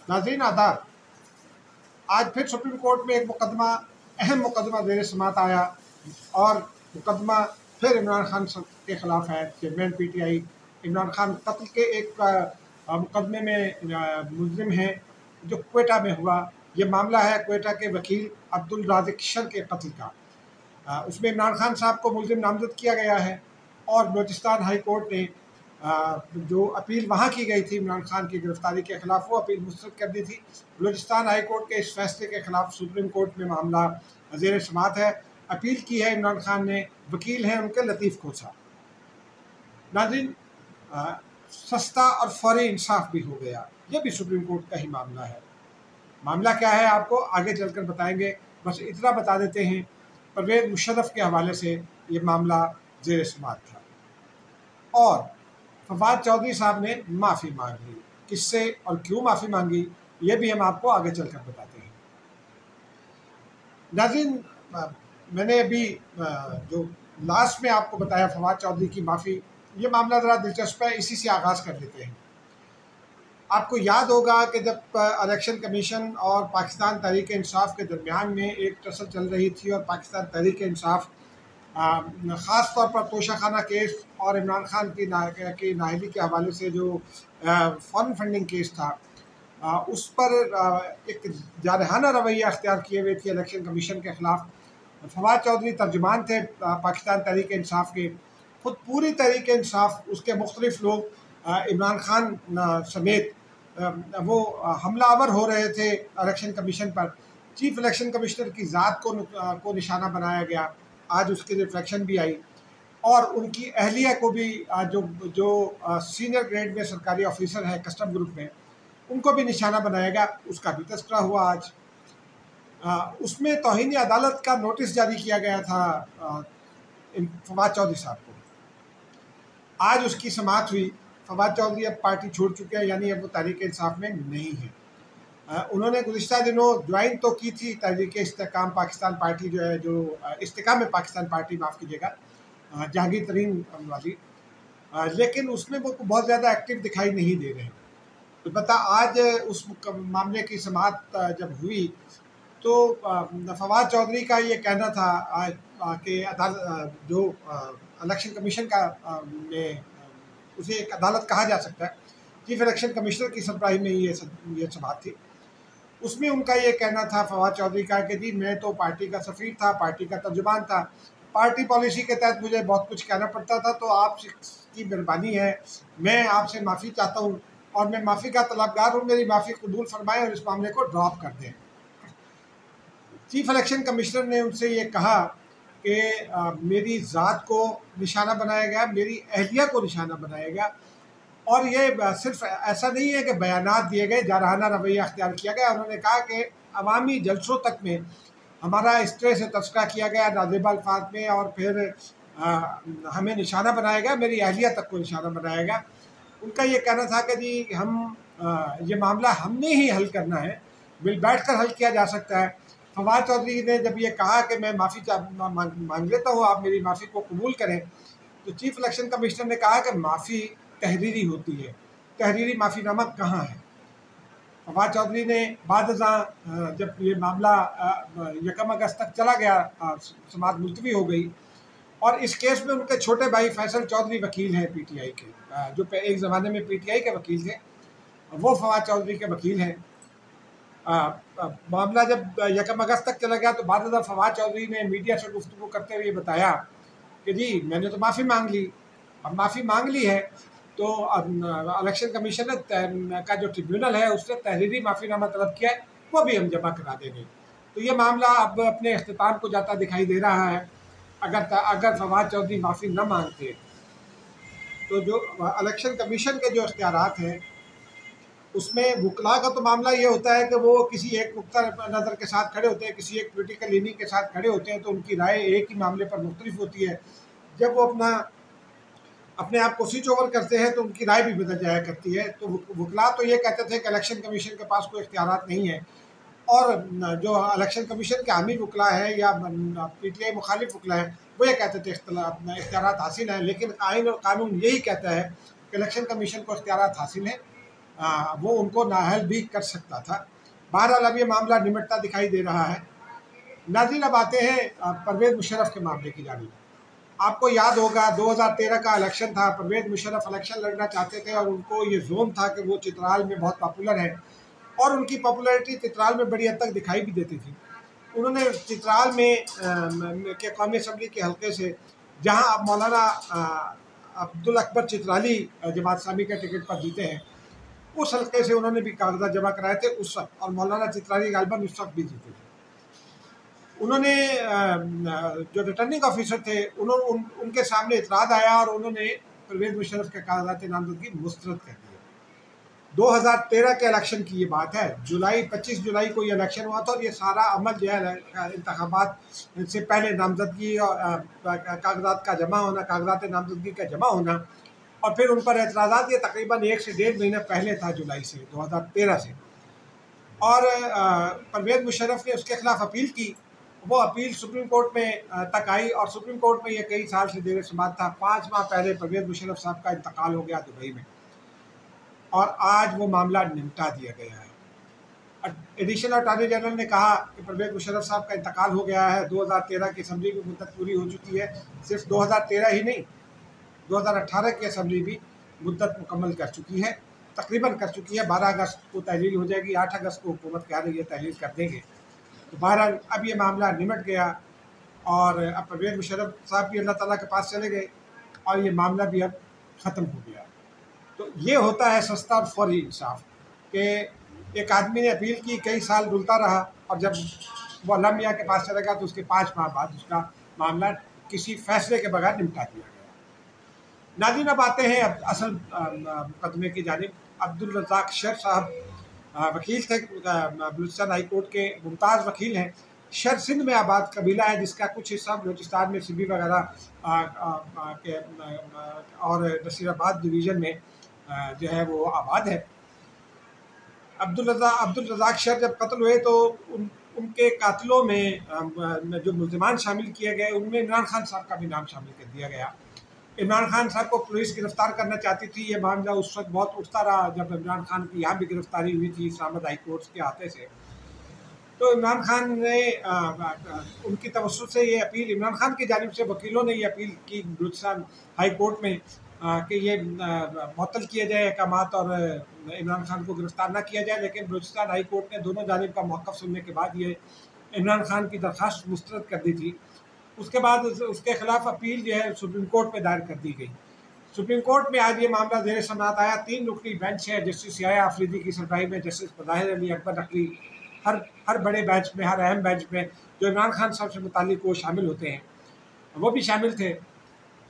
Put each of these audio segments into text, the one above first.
नाज़रीन आदाब, आज फिर सुप्रीम कोर्ट में एक मुकदमा, अहम मुकदमा ज़ेर समात आया और मुकदमा फिर इमरान खान के ख़िलाफ़ है। चेयरमैन PTI इमरान खान कत्ल के एक मुकदमे में मुलजिम हैं जो क्वेटा में हुआ। ये मामला है क्वेटा के वकील अब्दुल राज़िक शर के कत्ल का। उसमें इमरान खान साहब को मुलजिम नामज़द किया गया है और बलूचिस्तान हाई कोर्ट ने जो अपील वहाँ की गई थी इमरान खान की गिरफ्तारी के ख़िलाफ़, वो अपील मुस्तरद कर दी थी। बलूचिस्तान हाई कोर्ट के इस फैसले के ख़िलाफ़ सुप्रीम कोर्ट में मामला ज़ेर समात है। अपील की है इमरान खान ने, वकील हैं उनके लतीफ़ खोसा। नाज़रीन, सस्ता और फौरी इंसाफ भी हो गया, यह भी सुप्रीम कोर्ट का ही मामला है। मामला क्या है आपको आगे चलकर बताएंगे, बस इतना बता देते हैं परवेज़ मुशर्रफ के हवाले से ये मामला ज़ेर समात था। और फवाद चौधरी साहब ने माफ़ी मांग ली। किससे और क्यों माफ़ी मांगी, ये भी हम आपको आगे चलकर बताते हैं। नाज़रीन, मैंने अभी जो लास्ट में आपको बताया फवाद चौधरी की माफ़ी, ये मामला ज़रा दिलचस्प है, इसी से आगाज़ कर लेते हैं। आपको याद होगा कि जब इलेक्शन कमीशन और पाकिस्तान तहरीक इंसाफ के दरमियान में एक टसल चल रही थी और पाकिस्तान तहरीक इंसाफ ख़ास तौर पर तोशाखाना केस और इमरान खान की नाअहली के हवाले से जो फॉरेन फंडिंग केस था, उस पर एक जारहाना रवैया अख्तियार किए हुए थी इलेक्शन कमीशन के ख़िलाफ़। फवाद चौधरी तर्जुमान थे पाकिस्तान तहरीक इंसाफ के। खुद पूरी तहरीक इंसाफ, उसके मुख्तलिफ लोग इमरान खान समेत वो हमलावर हो रहे थे इलेक्शन कमीशन पर। चीफ इलेक्शन कमिश्नर की ज़ात को निशाना बनाया गया, आज उसकी रिफ्लेक्शन भी आई, और उनकी अहलिया को भी जो सीनियर ग्रेड में सरकारी ऑफिसर है कस्टम ग्रुप में, उनको भी निशाना बनाया गया, उसका भी तस्करा हुआ आज। उसमें तौहीन अदालत का नोटिस जारी किया गया था फवाद चौधरी साहब को। आज उसकी समाअत हुई। फवाद चौधरी अब पार्टी छोड़ चुके हैं, यानी अब वो तहरीक इंसाफ में नहीं है। उन्होंने गुज़िश्ता दिनों ज्वाइन तो की थी तहरीक इस्तेकाम पाकिस्तान पार्टी, जो है जो इस्तेकाम में पाकिस्तान पार्टी, माफ़ कीजिएगा, जहांगीर तरीन वाली, लेकिन उसमें वो बहुत ज़्यादा एक्टिव दिखाई नहीं दे रहे हैं। तो बता आज उस मामले की समाअत जब हुई तो फवाद चौधरी का ये कहना था कि अदालत जो इलेक्शन कमीशन का में उसे एक अदालत कहा जा सकता है, चीफ इलेक्शन कमिश्नर की सरबराही में ये समाअत थी। उसमें उनका ये कहना था फवाद चौधरी का कि जी मैं तो पार्टी का सफ़ीर था, पार्टी का तर्जुमान था, पार्टी पॉलिसी के तहत मुझे बहुत कुछ कहना पड़ता था, तो आपकी मेहरबानी है, मैं आपसे माफ़ी चाहता हूँ और मैं माफ़ी का तलबगार हूँ, मेरी माफ़ी कबूल फरमाएं और इस मामले को ड्रॉप कर दें। चीफ इलेक्शन कमिश्नर ने उनसे ये कहा कि मेरी ज़ात को निशाना बनाया गया, मेरी अहलिया को निशाना बनाया गया, और ये सिर्फ ऐसा नहीं है कि बयानात दिए गए, जारहाना रवैया अख्तियार किया गया। उन्होंने कहा कि अवामी जलसों तक में हमारा इस तरह से तस्करा किया गया नाज़ेबा अल्फाज में, और फिर हमें निशाना बनाया गया, मेरी अहलिया तक को निशाना बनाया गया। उनका ये कहना था कि जी ये मामला हमने ही हल करना है, मिल बैठ कर हल किया जा सकता है। फवाद चौधरी ने जब ये कहा कि मैं माफ़ी मांग लेता हूँ, आप मेरी माफ़ी को कबूल करें, तो चीफ इलेक्शन कमिश्नर ने कहा कि माफ़ी तहरीरी होती है, तहरीरी माफ़ीनामा कहाँ है। फवाद चौधरी ने बाद जब ये मामला 1 अगस्त तक चला गया, समाअत मुलतवी हो गई, और इस केस में उनके छोटे भाई फैसल चौधरी वकील हैं PTI के, जो एक ज़माने में PTI के वकील थे, वो फवाद चौधरी के वकील हैं। मामला जब 1 अगस्त तक चला गया तो बाद फवाद चौधरी ने मीडिया से गुफ्तगू करते हुए बताया कि जी मैंने तो माफ़ी मांग ली, अब माफ़ी मांग ली है तो इलेक्शन कमीशन का जो ट्रिब्यूनल है उसने तहरीरी माफ़ीनामा तलब किया है, वो भी हम जमा करा देंगे। तो ये मामला अब अपने अख्तिताम को जाता दिखाई दे रहा है। अगर फवाद चौधरी माफ़ी न मांगते तो जो इलेक्शन कमीशन के जो इख्तियारात हैं उसमें वकला का तो मामला ये होता है कि वो किसी एक नुक्ता नज़र के साथ खड़े होते हैं, किसी एक पोलिटिकल लीनिंग के साथ खड़े होते हैं, तो उनकी राय एक ही मामले पर मुख्तलिफ होती है। जब वो अपने आप को स्विच ओवर करते हैं तो उनकी राय भी बदल जाया करती है। तो वकला तो ये कहते थे कि इलेक्शन कमीशन के पास कोई इख्तियारात नहीं है, और जो इलेक्शन कमीशन के हामी वकला है या PTI मुखालिफ वकला है वो ये कहते थे इख्तियारात हासिल हैं, लेकिन आइन और कानून यही कहता है कि इलेक्शन कमीशन को इख्तियारात हासिल हैं वो उनको नाअहल भी कर सकता था। बहरहाल अब ये मामला निमटता दिखाई दे रहा है। नाज़रीन, अब आते हैं परवेज़ मुशर्रफ के मामले की जानिब। आपको याद होगा 2013 का इलेक्शन था, परवेज़ मुशर्रफ इलेक्शन लड़ना चाहते थे और उनको ये जोम था कि वो चित्राल में बहुत पॉपुलर है और उनकी पॉपुलैरिटी चित्राल में बड़ी हद तक दिखाई भी देती थी। उन्होंने चित्राल में के कौमी असम्बली के हल्के से, जहां अब मौलाना अब्दुल अकबर चित्राली जमात इस्लामी के टिकट पर जीते हैं, उस हल्के से उन्होंने भी कागजात जमा कराए थे उस वक्त, और मौलाना चित्राली गालिबन उस वक्त भी जीते थे। उन्होंने जो रिटर्निंग ऑफिसर थे उनके सामने इतराज़ आया और उन्होंने परवेज़ मुशर्रफ के कागजात नामजदगी मुस्तरद कर दिए। 2013 के इलेक्शन की ये बात है। 25 जुलाई को ये इलेक्शन हुआ था और ये सारा अमल जो है इंतखाबात से पहले नामजदगी और कागजात का जमा होना, कागजात नामजदगी का जमा होना, और फिर उन पर एतराज़ात ये तकरीबन 1 से 1.5 महीना पहले था, जुलाई से 2013 से। और परवेज़ मुशर्रफ ने उसके खिलाफ अपील की। वो अपील सुप्रीम कोर्ट में तक आई और सुप्रीम कोर्ट में ये कई साल से देर समात था। 5 माह पहले परवेज़ मुशर्रफ साहब का इंतकाल हो गया दुबई में और आज वो मामला निपटा दिया गया है। एडिशनल अटॉर्नी जनरल ने कहा कि परवेज़ मुशर्रफ साहब का इंतकाल हो गया है। 2013 की असम्बली की मुद्दत पूरी हो चुकी है। सिर्फ 2013 ही नहीं, 2018 की असम्बली भी मुद्दत मुकम्मल कर चुकी है, तकरीबन कर चुकी है। 12 अगस्त को तहलील हो जाएगी, 8 अगस्त को हुकूमत कह रही है तहलील कर देंगे। तो बहरहाल अब ये मामला निमट गया और अब परवेज़ मुशर्रफ साहब भी अल्लाह ताला के पास चले गए और ये मामला भी अब ख़त्म हो गया। तो ये होता है सस्ता और फौरी इंसाफ कि एक आदमी ने अपील की, कई साल रुलता रहा और जब वो अल्लाह मियाँ के पास चला गया तो उसके 5 माह बाद उसका मामला किसी फैसले के बगैर निपटा दिया गया। नाज़रीन, अब आते हैं अब असल मुकदमे की जानिब। अब्दुल रज़ाक शर साहब वकील थे, बलूचिस्तान हाई कोर्ट के मुमताज़ वकील हैं। शर सिंध में आबाद कबीला है जिसका कुछ हिस्सा बलूचिस्तान में सिबी वगैरह के और नसीराबाद डिवीज़न में जो है वो आबाद है। अब्दुल रज़ाक शर जब कत्ल हुए तो उनके कातिलों में जो मुल्ज़िमान शामिल किए गए उनमें इमरान खान साहब का भी नाम शामिल कर दिया गया। इमरान खान साहब को पुलिस गिरफ्तार करना चाहती थी। ये मामला उस वक्त बहुत उठता रहा जब इमरान खान की यहाँ भी गिरफ्तारी हुई थी इस्लामाबाद हाई कोर्ट के हाथे से। तो इमरान खान ने उनकी तवज्जो से ये अपील, इमरान खान की जानिब से वकीलों ने ये अपील की बलूचिस्तान हाई कोर्ट में कि ये मुअत्तल किए जाए अहकामात और इमरान खान को गिरफ्तार ना किया जाए। लेकिन बलूचिस्तान हाई कोर्ट ने दोनों जानिब का मौक़िफ़ सुनने के बाद ये इमरान खान की दरख्वास्त मुस्तरद कर दी थी। उसके बाद उसके खिलाफ अपील जो है सुप्रीम कोर्ट में दायर कर दी गई। सुप्रीम कोर्ट में आज ये मामला ज़ेर समाअत आया। 3 रुकनी बेंच है जस्टिस याह्या आफरीदी की सरबराही में, जस्टिस ज़ाहिर अली अकबर नकवी, हर बड़े बेंच में, हर अहम बेंच में जो इमरान खान साहब से मुताल्लिक़ वो शामिल होते हैं, वो भी शामिल थे।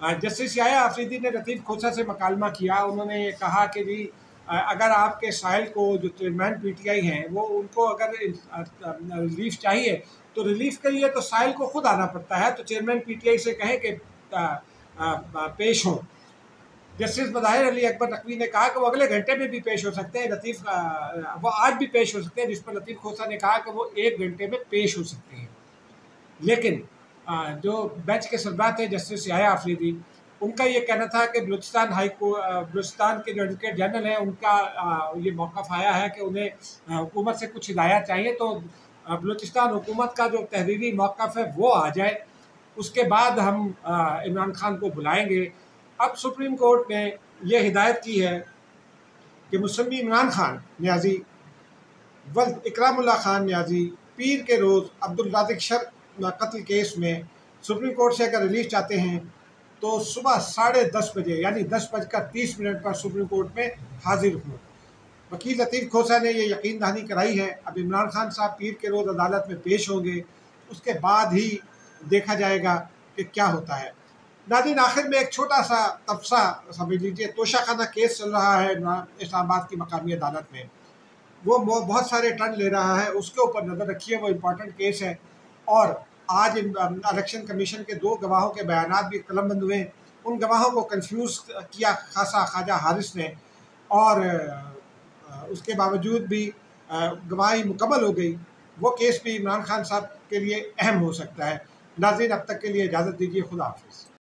जस्टिस याह्या आफरीदी ने लतीफ़ खोसा से मकालमा किया। उन्होंने ये कहा कि जी अगर आपके साहिल को जो चेयरमैन PTI हैं वो उनको अगर रिलीफ चाहिए तो रिलीफ के लिए तो साहिल को खुद आना पड़ता है, तो चेयरमैन PTI से कहें कि पेश हो। जस्टिस ज़ाहिर अली अकबर नकवी ने कहा कि वो अगले घंटे में भी पेश हो सकते हैं। वो आज भी पेश हो सकते हैं, जिस पर लतीफ़ खोसा ने कहा कि वो 1 घंटे में पेश हो सकते हैं। लेकिन जो बेंच के सरबराह थे जस्टिस याह्या आफरीदी, उनका ये कहना था कि बलूचिस्तान के जो एडवोकेट जनरल हैं उनका ये मौक़िफ़ आया है कि उन्हें हुकूमत से कुछ हिदायत चाहिए, तो बलूचिस्तान हुकूमत का जो तहरीरी मौक़िफ़ है वो आ जाए, उसके बाद हम इमरान खान को बुलाएंगे। अब सुप्रीम कोर्ट ने यह हिदायत की है कि मुसम्मी इमरान खान न्याजी वल्द इकरामुल्लाह खान न्याजी पीर के रोज़ अब्दुल रज़ाक शर कत्ल केस में सुप्रीम कोर्ट से अगर रिलीफ चाहते हैं तो सुबह 10:30 बजे यानी 10:30 पर सुप्रीम कोर्ट में हाजिर हों। वकील लतीफ़ खोसा ने ये यकीन दहानी कराई है। अब इमरान खान साहब पीर के रोज़ अदालत में पेश होंगे, उसके बाद ही देखा जाएगा कि क्या होता है। नाज़रीन, आखिर में एक छोटा सा तबसा समझ लीजिए। तोशाखाना केस चल रहा है इस्लामाबाद की मकामी अदालत में, वो बहुत सारे टर्न ले रहा है, उसके ऊपर नज़र रखिए। वो इम्पॉर्टेंट केस है और आज इलेक्शन कमीशन के 2 गवाहों के बयानात भी कलमबंद हुए। उन गवाहों को कंफ्यूज किया खासा ख्वाजा हारिस ने और उसके बावजूद भी गवाही मुकम्मल हो गई। वो केस भी इमरान खान साहब के लिए अहम हो सकता है। नाज़रीन, अब तक के लिए इजाज़त दीजिए। खुदा हाफ़िज़।